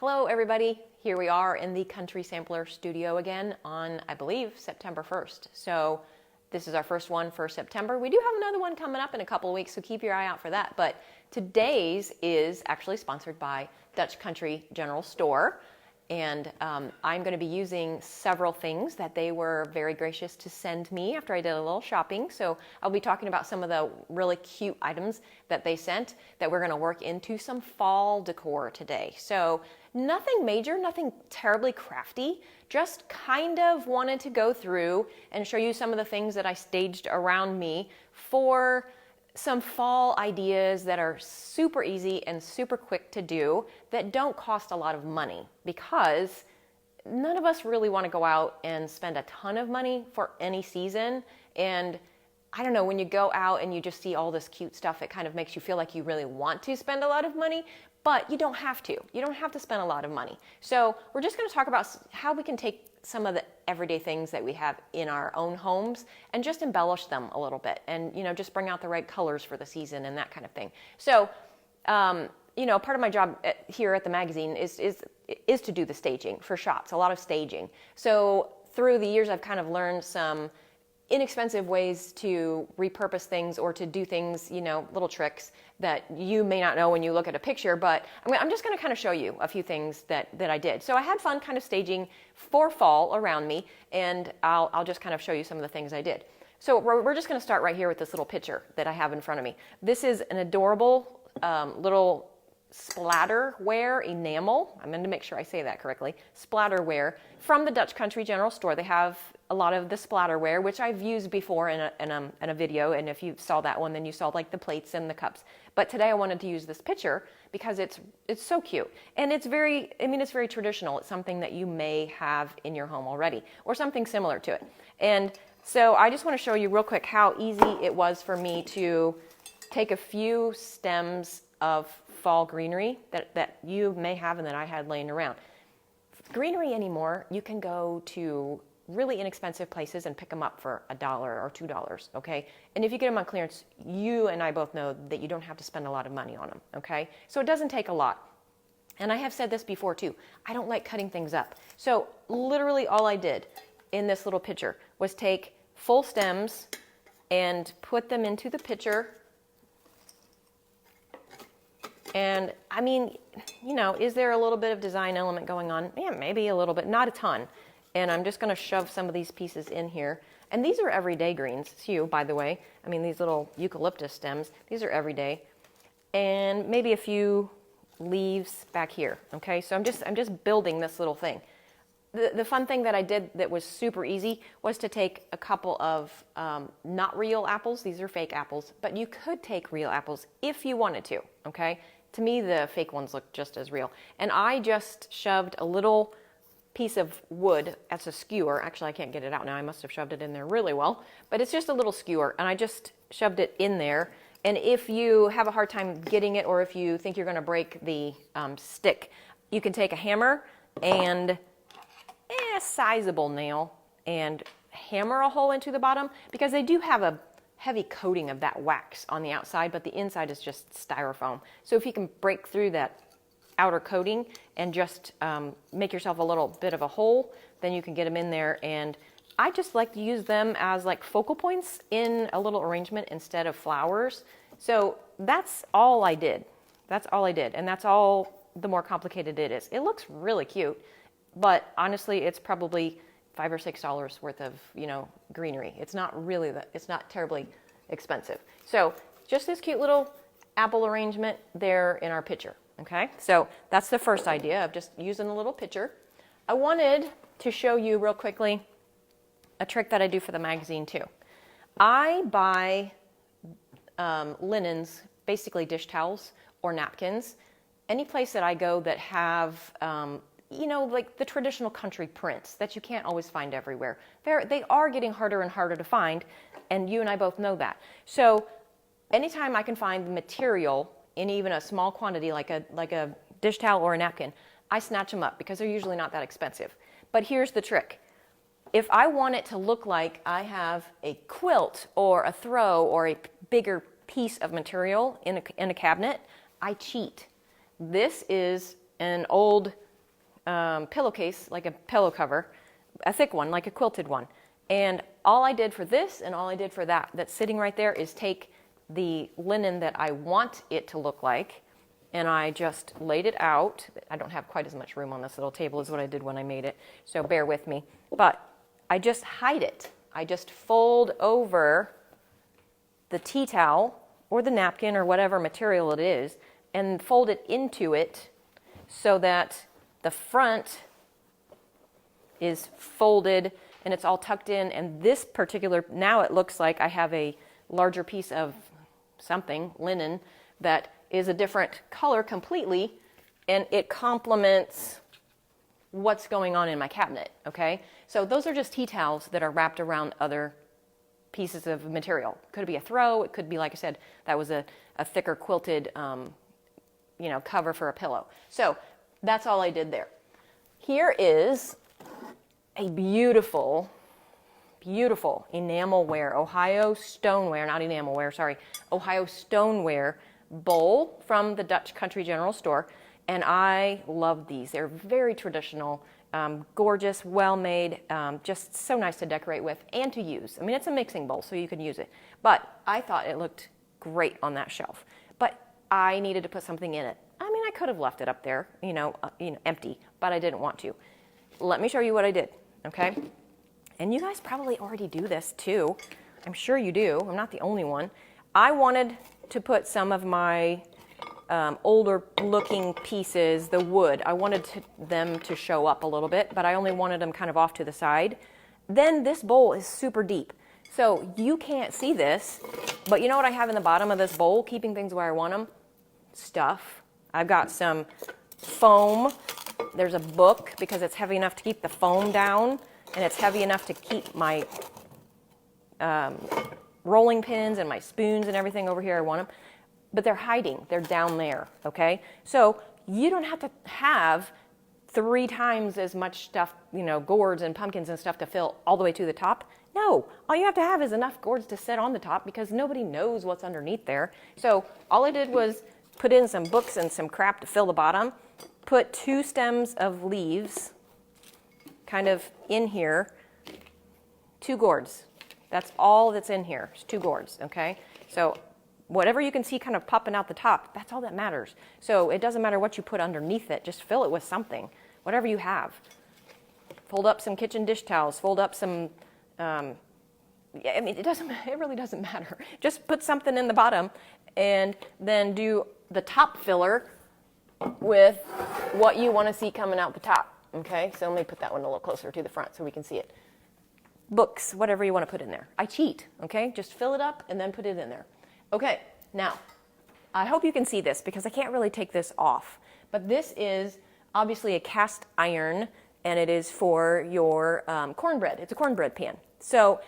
Hello everybody, here we are in the Country Sampler studio again on, I believe, September 1st. So this is our first one for September. We do have another one coming up in a couple of weeks, so keep your eye out for that. But today's is actually sponsored by Dutch Country General Store. And I'm going to be using several things that they were very gracious to send me after I did a little shopping. So I'll be talking about some of the really cute items that they sent that we're going to work into some fall decor today. So nothing major, nothing terribly crafty, just kind of wanted to go through and show you some of the things that I staged around me for some fall ideas that are super easy and super quick to do that don't cost a lot of money, because none of us really want to go out and spend a ton of money for any season. And I don't know, when you go out and you just see all this cute stuff, it kind of makes you feel like you really want to spend a lot of money, but you don't have to. You don't have to spend a lot of money. So we're just going to talk about how we can take some of the everyday things that we have in our own homes and just embellish them a little bit, and just bring out the right colors for the season and that kind of thing. So part of my job here at the magazine is to do the staging for shots, a lot of staging. So through the years I've kind of learned some inexpensive ways to repurpose things or to do things, little tricks that you may not know when you look at a picture, but I'm just going to kind of show you a few things that I did. So I had fun kind of staging for fall around me, and I'll just kind of show you some of the things I did. So we're just going to start right here with this little picture that I have in front of me. This is an adorable little splatterware enamel. I'm going to make sure I say that correctly. Splatterware from the Dutch Country General Store. They have a lot of the splatterware, which I've used before in a video, and if you saw that one, then you saw like the plates and the cups. But today I wanted to use this pitcher because it's so cute, and it's very traditional. It's something that you may have in your home already, or something similar to it. And so I just want to show you real quick how easy it was for me to take a few stems of fall greenery that you may have and that I had laying around. Greenery anymore, you can go to really inexpensive places and pick them up for $1 or $2, okay? And if you get them on clearance, you and I both know that you don't have to spend a lot of money on them, okay? So it doesn't take a lot. And I have said this before too, I don't like cutting things up. So literally all I did in this little pitcher was take full stems and put them into the pitcher. And is there a little bit of design element going on? Yeah, maybe a little bit, not a ton. And I'm just going to shove some of these pieces in here. And these are everyday greens too, by the way. These little eucalyptus stems, these are everyday. And maybe a few leaves back here, okay? So I'm just building this little thing. The fun thing that I did that was super easy was to take a couple of not real apples. These are fake apples, but you could take real apples if you wanted to, okay? To me, the fake ones look just as real. And I just shoved a little piece of wood as a skewer. Actually, I can't get it out now. I must have shoved it in there really well. But it's just a little skewer, and I just shoved it in there. And if you have a hard time getting it, or if you think you're going to break the stick, you can take a hammer and a sizable nail and hammer a hole into the bottom, because they do have a heavy coating of that wax on the outside, but the inside is just styrofoam. So if you can break through that outer coating and just make yourself a little bit of a hole, then you can get them in there. And I just like to use them as like focal points in a little arrangement instead of flowers. So that's all I did. That's all I did. And that's all the more complicated it is. It looks really cute, but honestly, it's probably $5 or $6 worth of, greenery. It's not terribly expensive. So just this cute little apple arrangement there in our pitcher. Okay, so that's the first idea of just using a little pitcher. I wanted to show you real quickly a trick that I do for the magazine too. I buy linens, basically dish towels or napkins, any place that I go that have, like the traditional country prints that you can't always find everywhere. They are getting harder and harder to find, and you and I both know that. So anytime I can find the material in even a small quantity, like a dish towel or a napkin, I snatch them up because they're usually not that expensive. But here's the trick. If I want it to look like I have a quilt or a throw or a bigger piece of material in a cabinet, I cheat. This is an old pillowcase, like a pillow cover, a thick one, like a quilted one. And all I did for this and all I did for that, that's sitting right there, is take the linen that I want it to look like, and I just laid it out. I don't have quite as much room on this little table as what I did when I made it, so bear with me. But I just hide it. I just fold over the tea towel or the napkin or whatever material it is and fold it into it so that the front is folded and it's all tucked in. And this particular, now it looks like I have a larger piece of something, linen, that is a different color completely, and it complements what's going on in my cabinet, okay? So those are just tea towels that are wrapped around other pieces of material. Could be a throw, it could be, like I said, that was a thicker quilted cover for a pillow. So that's all I did there. Here is a beautiful, beautiful enamelware, Ohio Stoneware, not enamelware, sorry, Ohio Stoneware bowl from the Dutch Country General Store. And I love these. They're very traditional, gorgeous, well-made, just so nice to decorate with and to use. I mean, it's a mixing bowl, so you can use it. But I thought it looked great on that shelf. But I needed to put something in it. I mean, I could have left it up there, empty, but I didn't want to. Let me show you what I did, okay? And you guys probably already do this too. I'm sure you do. I'm not the only one. I wanted to put some of my older looking pieces, the wood, I wanted them to show up a little bit, but I only wanted them kind of off to the side. Then this bowl is super deep. So you can't see this, but you know what I have in the bottom of this bowl, keeping things where I want them? Stuff. I've got some foam. There's a book because it's heavy enough to keep the foam down, and it's heavy enough to keep my rolling pins and my spoons and everything over here. I want them. But they're hiding. They're down there, okay? So you don't have to have 3 times as much stuff, gourds and pumpkins and stuff to fill all the way to the top. No, all you have to have is enough gourds to sit on the top because nobody knows what's underneath there. So all I did was put in some books and some crap to fill the bottom, put 2 stems of leaves kind of in here, 2 gourds. That's all that's in here, is 2 gourds, okay? So whatever you can see kind of popping out the top, that's all that matters. So it doesn't matter what you put underneath it, just fill it with something, whatever you have. Fold up some kitchen dish towels, fold up some, it really doesn't matter. Just put something in the bottom and then do the top filler with what you want to see coming out the top, okay? So let me put that one a little closer to the front so we can see it. Books, whatever you want to put in there. I cheat, okay? Just fill it up and then put it in there. Okay, now, I hope you can see this because I can't really take this off. But this is obviously a cast iron, and it is for your cornbread. It's a cornbread pan. So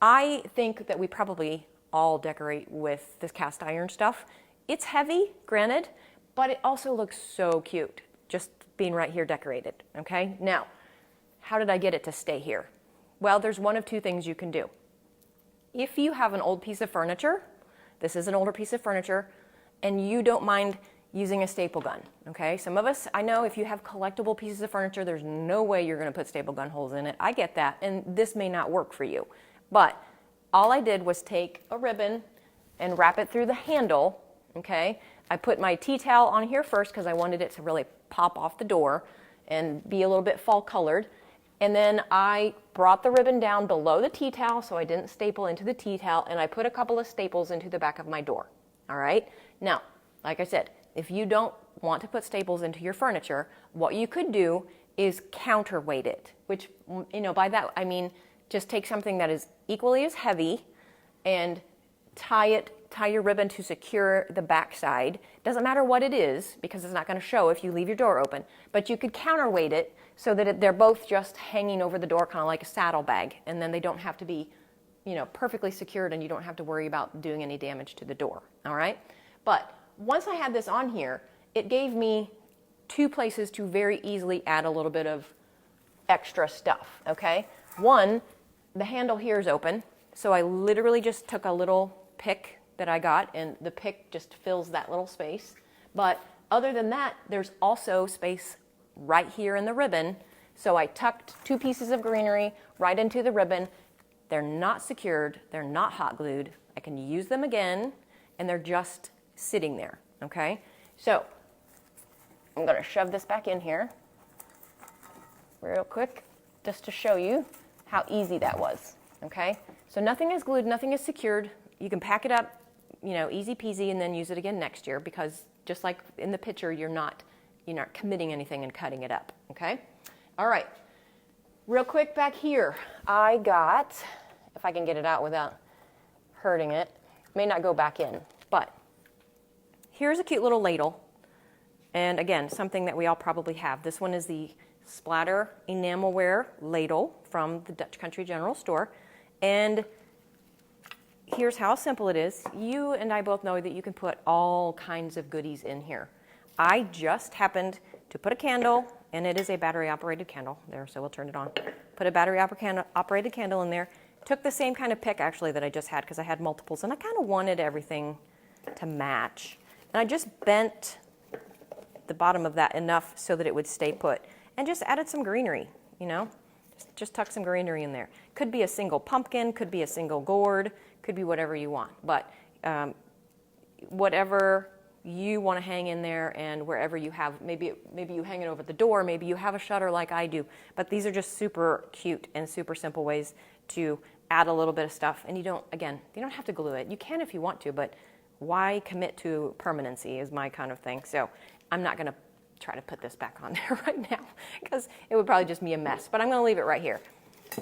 I think that we probably all decorate with this cast iron stuff. It's heavy, granted, but it also looks so cute, just being right here decorated, okay? Now, how did I get it to stay here? Well, there's one of 2 things you can do. If you have an old piece of furniture, this is an older piece of furniture, and you don't mind using a staple gun, okay? Some of us, I know if you have collectible pieces of furniture, there's no way you're gonna put staple gun holes in it. I get that, and this may not work for you. But all I did was take a ribbon and wrap it through the handle, okay? I put my tea towel on here first because I wanted it to really pop off the door and be a little bit fall colored. And then I brought the ribbon down below the tea towel so I didn't staple into the tea towel, and I put a couple of staples into the back of my door, all right? Now, like I said, if you don't want to put staples into your furniture, what you could do is counterweight it, which, by that I mean just take something that is equally as heavy and tie your ribbon to secure the backside. Doesn't matter what it is because it's not going to show if you leave your door open, but you could counterweight it so that they're both just hanging over the door, kind of like a saddle bag, and then they don't have to be, perfectly secured, and you don't have to worry about doing any damage to the door, all right? But once I had this on here, it gave me 2 places to very easily add a little bit of extra stuff, okay? One, the handle here is open, so I literally just took a little pick that I got, and the pick just fills that little space. But other than that, there's also space right here in the ribbon. So I tucked 2 pieces of greenery right into the ribbon. They're not secured, they're not hot glued. I can use them again, and they're just sitting there, okay? So I'm gonna shove this back in here real quick, just to show you how easy that was, okay? So nothing is glued, nothing is secured. You can pack it up, you know, easy peasy, and then use it again next year, because just like in the picture, you're not committing anything and cutting it up, okay? All right, real quick back here, I got, if I can get it out without hurting it, may not go back in, but here's a cute little ladle. And again, something that we all probably have. This one is the Splatter Enamelware ladle from the Dutch Country General Store. And here's how simple it is. You and I both know that you can put all kinds of goodies in here. I just happened to put a candle, and it is a battery-operated candle there, so we'll turn it on. Put a battery-operated candle in there. Took the same kind of pick, actually, that I just had, because I had multiples, and I kind of wanted everything to match. And I just bent the bottom of that enough so that it would stay put, and just added some greenery, you know? Just tuck some greenery in there. Could be a single pumpkin, could be a single gourd, could be whatever you want. But whatever you want to hang in there, and wherever you have, maybe you hang it over the door, maybe you have a shutter like I do. But these are just super cute and super simple ways to add a little bit of stuff. And you don't have to glue it. You can if you want to, but why commit to permanency is my kind of thing. So I'm not going to try to put this back on there right now, because it would probably just be a mess. But I'm going to leave it right here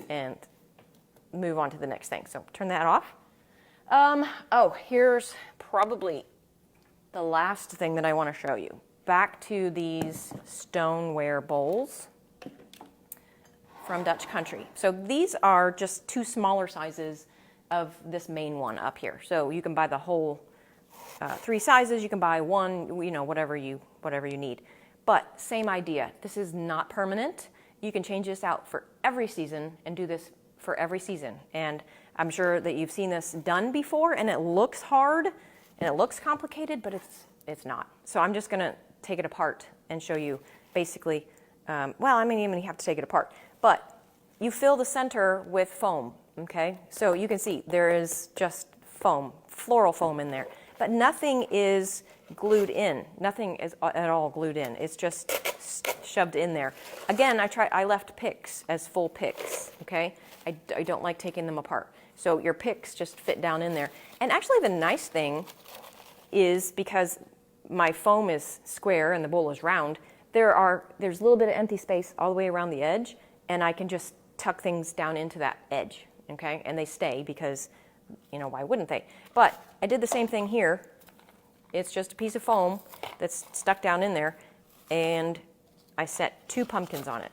and move on to the next thing. So turn that off. Oh, here's probably the last thing that I want to show you. Back to these Stoneware bowls from Dutch Country. So these are just 2 smaller sizes of this main one up here. So you can buy the whole 3 sizes. You can buy one, you know, whatever you need. But same idea. This is not permanent. You can change this out for every season and do this for every season. And I'm sure that you've seen this done before, and it looks hard and it looks complicated, but it's not. So I'm just going to take it apart and show you basically. Well, I mean, you have to take it apart, but you fill the center with foam. Okay, so you can see there is just foam, floral foam in there. But nothing is glued in. Nothing is at all glued in. It's just shoved in there. Again, I left picks as full picks, okay? I don't like taking them apart. So your picks just fit down in there. And actually the nice thing is, because my foam is square and the bowl is round, there's a little bit of empty space all the way around the edge, and I can just tuck things down into that edge, okay? And they stay because, you know, why wouldn't they? But I did the same thing here. It's just a piece of foam that's stuck down in there, and I set 2 pumpkins on it.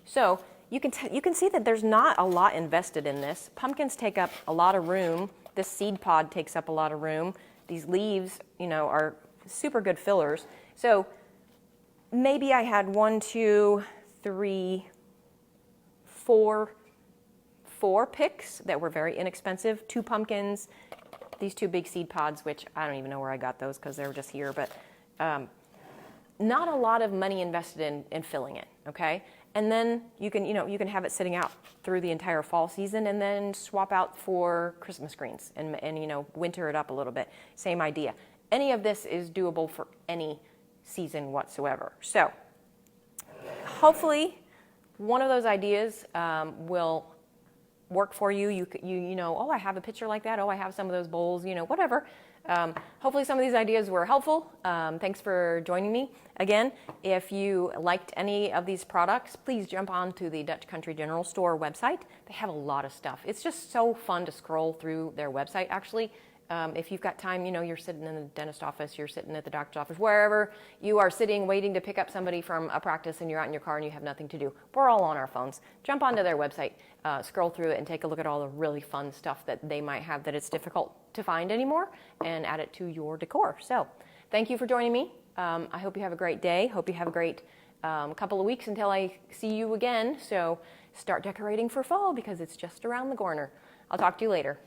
So you can see that there's not a lot invested in this. Pumpkins take up a lot of room. This seed pod takes up a lot of room. These leaves, you know, are super good fillers. So maybe I had 1, 2, 3, 4 picks that were very inexpensive, 2 pumpkins, these 2 big seed pods, which I don't even know where I got those because they were just here, but not a lot of money invested in filling it, okay? And then you can have it sitting out through the entire fall season, and then swap out for Christmas greens and winter it up a little bit. Same idea. Any of this is doable for any season whatsoever. So hopefully one of those ideas will work for you. You know, oh, I have a picture like that. Oh, I have some of those bowls, you know, whatever. Hopefully some of these ideas were helpful. Thanks for joining me. Again, if you liked any of these products, please jump on to the Dutch Country General Store website. They have a lot of stuff. It's just so fun to scroll through their website, actually. If you've got time, you know, you're sitting in the dentist office, you're sitting at the doctor's office, wherever you are sitting waiting to pick up somebody from a practice, and you're out in your car and you have nothing to do. We're all on our phones. Jump onto their website, scroll through it, and take a look at all the really fun stuff that they might have that it's difficult to find anymore, and add it to your decor. So thank you for joining me. I hope you have a great day. Hope you have a great couple of weeks until I see you again. So start decorating for fall, because it's just around the corner. I'll talk to you later.